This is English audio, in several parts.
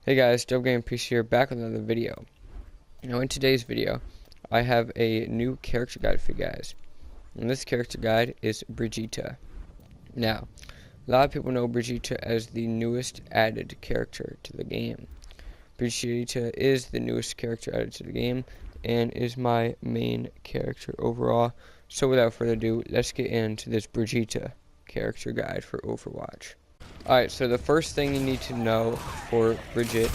Hey guys, PC here, back with another video. Now in today's video, I have a new character guide for you guys. And this character guide is Brigitte. Now, a lot of people know Brigitte as the newest added character to the game. Brigitte is the newest character added to the game, and is my main character overall. So without further ado, let's get into this Brigitte character guide for Overwatch. Alright, so the first thing you need to know for Brigitte,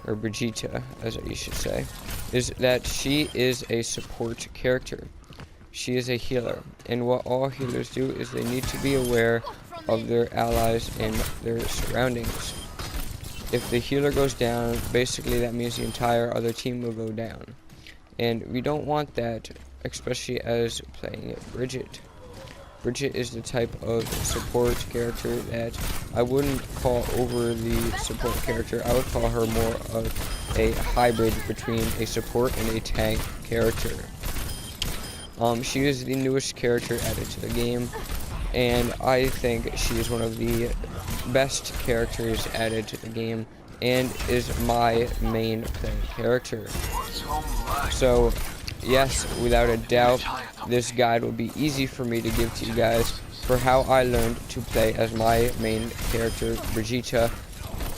or Brigitte as you should say, is that she is a support character. She is a healer, and what all healers do is they need to be aware of their allies and their surroundings. If the healer goes down, basically that means the entire other team will go down. And we don't want that, especially as playing Brigitte. Brigitte is the type of support character that I wouldn't call overly support character. I would call her more of a hybrid between a support and a tank character. She is the newest character added to the game, and I think she is one of the best characters added to the game, and is my main playing character. So yes, without a doubt, this guide will be easy for me to give to you guys for how I learned to play as my main character, Brigitte.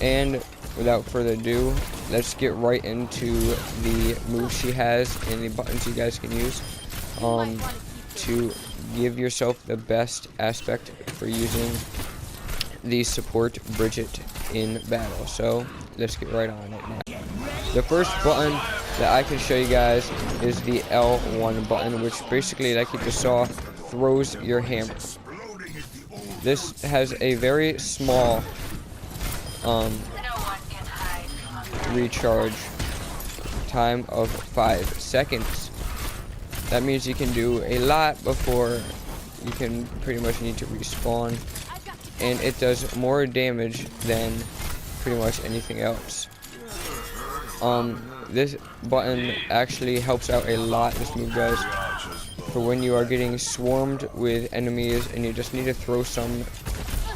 And without further ado, let's get right into the moves she has and the buttons you guys can use to give yourself the best aspect for using the support Brigitte in battle. So let's get right on it now. The first button that I can show you guys is the L1 button, which basically, like you just saw, throws your hammer. This has a very small recharge time of 5 seconds. That means you can do a lot before you can pretty much need to respawn, and it does more damage than pretty much anything else. This button actually helps out a lot, this move does, for when you are getting swarmed with enemies and you just need to throw some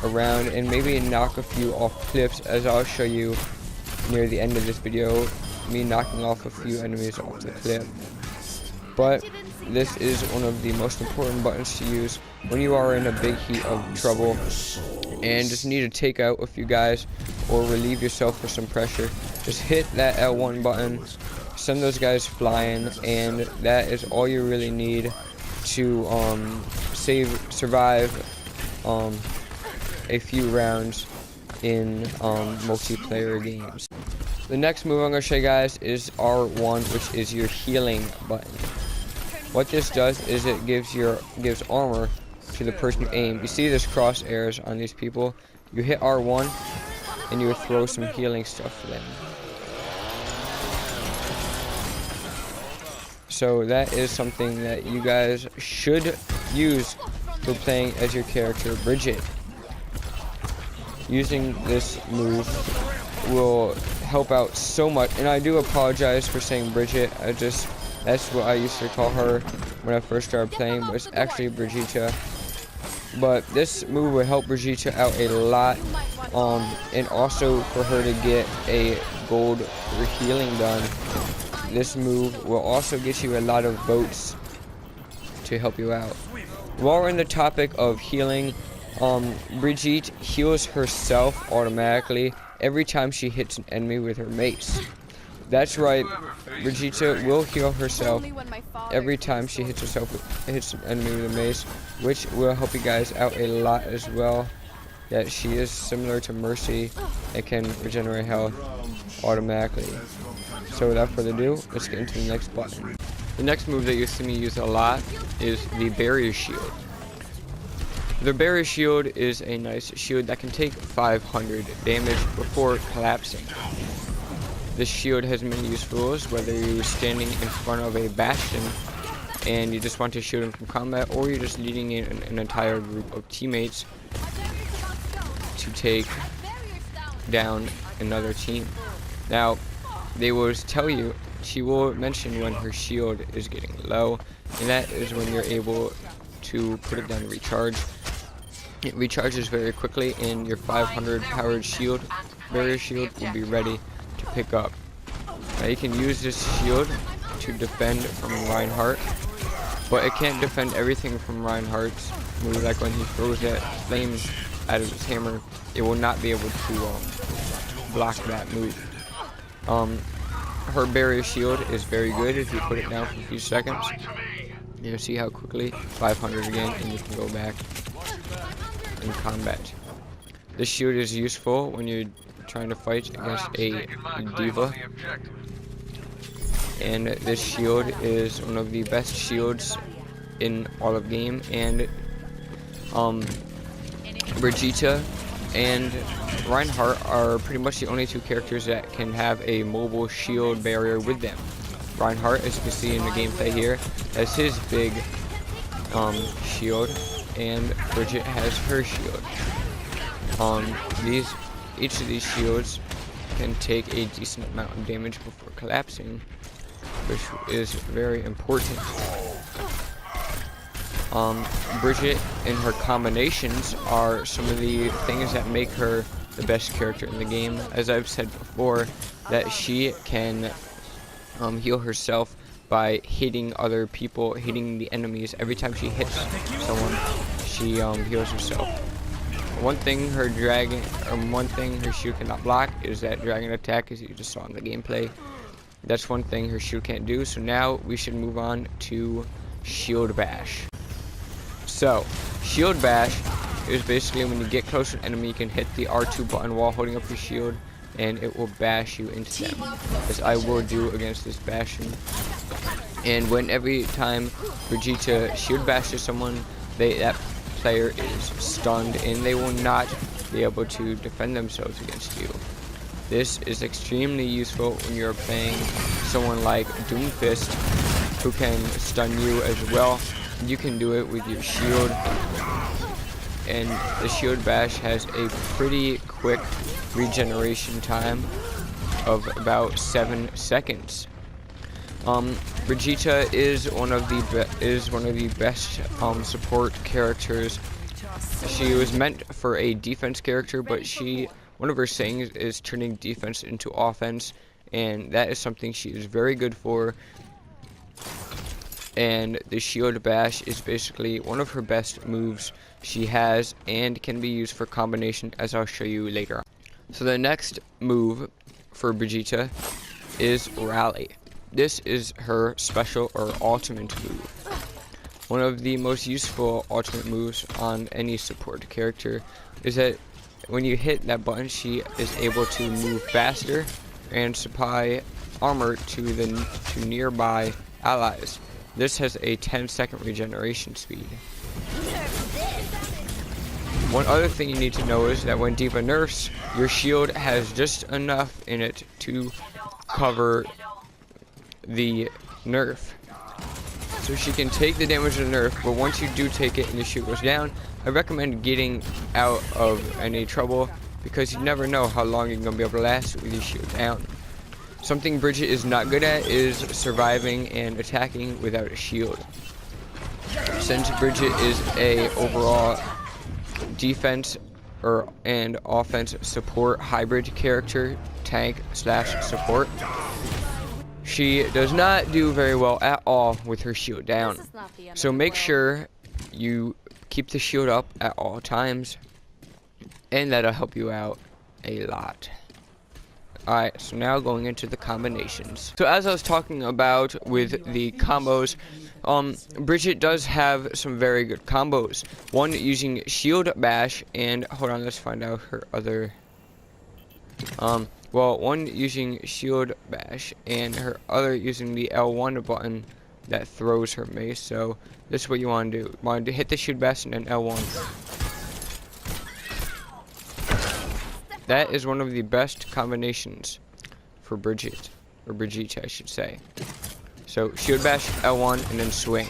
around and maybe knock a few off cliffs, as I'll show you near the end of this video, me knocking off a few enemies off the cliff. But this is one of the most important buttons to use when you are in a big heat of trouble and just need to take out a few guys or relieve yourself of some pressure. Just hit that L1 button, send those guys flying, and that is all you really need to survive a few rounds in multiplayer games. The next move I'm going to show you guys is R1, which is your healing button. What this does is it gives armor to the person you aim. You see this crosshairs on these people. You hit R1 and you throw some healing stuff for them. So that is something that you guys should use for playing as your character Brigitte. Using this move will help out so much, and I do apologize for saying Brigitte. That's what I used to call her when I first started playing, but it's actually Brigitte. But this move will help Brigitte out a lot, and also for her to get a gold for healing done. This move will also get you a lot of votes to help you out. While we're in the topic of healing, Brigitte heals herself automatically every time she hits an enemy with her mace. That's right, Brigitte will heal herself every time she hits an enemy with a mace, which will help you guys out a lot as well. That she is similar to Mercy and can regenerate health automatically. So without further ado, let's get into the next button. The next move that you see me use a lot is the barrier shield. The barrier shield is a nice shield that can take 500 damage before collapsing. This shield has many usefuls, whether you're standing in front of a bastion and you just want to shoot him from combat, or you're just leading in an entire group of teammates to take down another team. Now, they will tell you, she will mention when her shield is getting low, and that is when you're able to put it down to recharge. It recharges very quickly, and your 500 powered shield, barrier shield, will be ready pick up. Now you can use this shield to defend from Reinhardt, but it can't defend everything from Reinhardt's move. Like when he throws that flames out of his hammer, it will not be able to block that move. Her barrier shield is very good if you put it down for a few seconds. You'll see how quickly, 500 again, and you can go back in combat. This shield is useful when you're trying to fight against a diva. And this shield is one of the best shields in all of game. And Brigitte and Reinhardt are pretty much the only two characters that can have a mobile shield barrier with them. Reinhardt, as you can see in the gameplay here, has his big shield, and Brigitte has her shield. Each of these shields can take a decent amount of damage before collapsing, which is very important. Brigitte and her combinations are some of the things that make her the best character in the game. As I've said before, that she can heal herself by hitting other people, hitting the enemies. Every time she hits someone, she heals herself. One thing her shield cannot block is that dragon attack, as you just saw in the gameplay. That's one thing her shield can't do. So now we should move on to shield bash. So shield bash is basically when you get close to an enemy, you can hit the R2 button while holding up your shield, and it will bash you into them, as I will do against this Bastion. And when every time Brigitte shield bashes someone, that player is stunned and they will not be able to defend themselves against you. This is extremely useful when you're playing someone like Doomfist, who can stun you as well. You can do it with your shield, and the shield bash has a pretty quick regeneration time of about 7 seconds. Brigitte is one of the best support characters. She was meant for a defense character, but one of her sayings is turning defense into offense, and that is something she is very good for. And the shield bash is basically one of her best moves she has, and can be used for combination, as I'll show you later on. So the next move for Brigitte is Rally. This is her special or ultimate move. One of the most useful ultimate moves on any support character is that when you hit that button, she is able to move faster and supply armor to nearby allies. This has a 10-second regeneration speed. One other thing you need to know is that when D.Va nerfs, your shield has just enough in it to cover the nerf. So she can take the damage of the nerf, but once you do take it and the shield goes down, I recommend getting out of any trouble, because you never know how long you're going to be able to last with your shield down. Something Brigitte is not good at is surviving and attacking without a shield. Since Brigitte is a overall defense and offense support hybrid character, tank/support, she does not do very well at all with her shield down. So make sure you keep the shield up at all times, and that'll help you out a lot. Alright, so now going into the combinations. So as I was talking about with the combos, Brigitte does have some very good combos. One using shield bash, and hold on, let's find out her other. One using shield bash, and her other using the L1 button that throws her mace. So this is what you want to do. You want to hit the shield bash and then L1. That is one of the best combinations for Brigitte, or Brigitte I should say. So shield bash, L1, and then swing.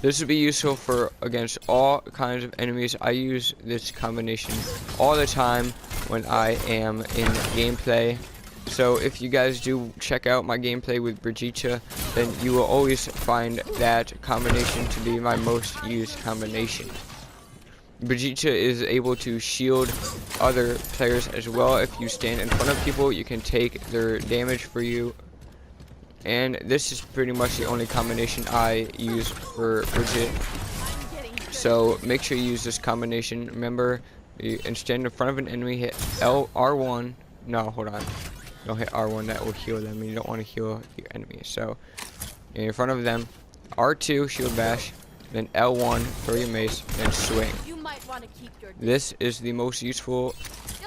This would be useful for against all kinds of enemies. I use this combination all the time when I am in gameplay. So if you guys do check out my gameplay with Brigitte, then you will always find that combination to be my most used combination. Brigitte is able to shield other players as well. If you stand in front of people, you can take their damage for you. And this is pretty much the only combination I use for Brigitte. So make sure you use this combination. Remember, and stand in front of an enemy, hit R1. No, hold on. Don't hit R1, that will heal them. You don't want to heal your enemy. So in front of them, R2, shield bash, then L1, throw your mace, then swing. This is the most useful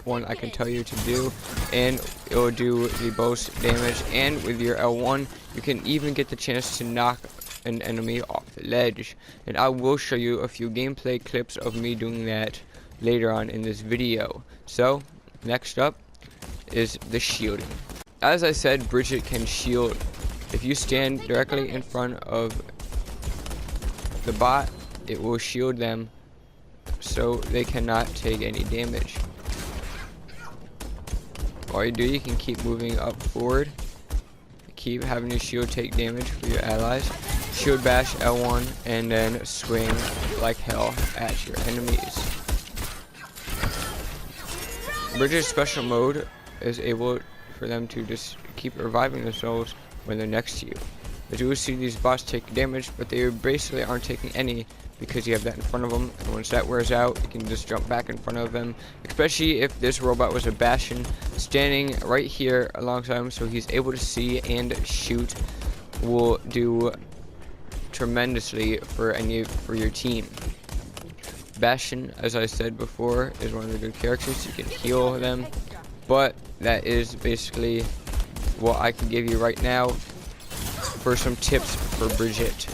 one I can tell you to do, and it will do the most damage. And with your L1, you can even get the chance to knock an enemy off the ledge. And I will show you a few gameplay clips of me doing that later on in this video. So next up is the shielding. As I said, Brigitte can shield. If you stand directly in front of the bot, it will shield them so they cannot take any damage. All you do, you can keep moving up forward, keep having your shield take damage for your allies, shield bash L1, and then swing like hell at your enemies. Brigitte's special mode is able for them to just keep reviving themselves when they're next to you. As you will see, these bots take damage, but they basically aren't taking any because you have that in front of them. And once that wears out, you can just jump back in front of them. Especially if this robot was a Bastion, standing right here alongside him so he's able to see and shoot will do tremendously for your team. Bastion, as I said before, is one of the good characters. You can heal them, but that is basically what I can give you right now for some tips for Brigitte.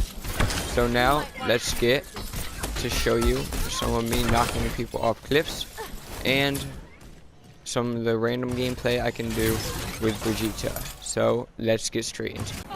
So now let's get to show you some of me knocking people off cliffs and some of the random gameplay I can do with Brigitte. So let's get straight into it.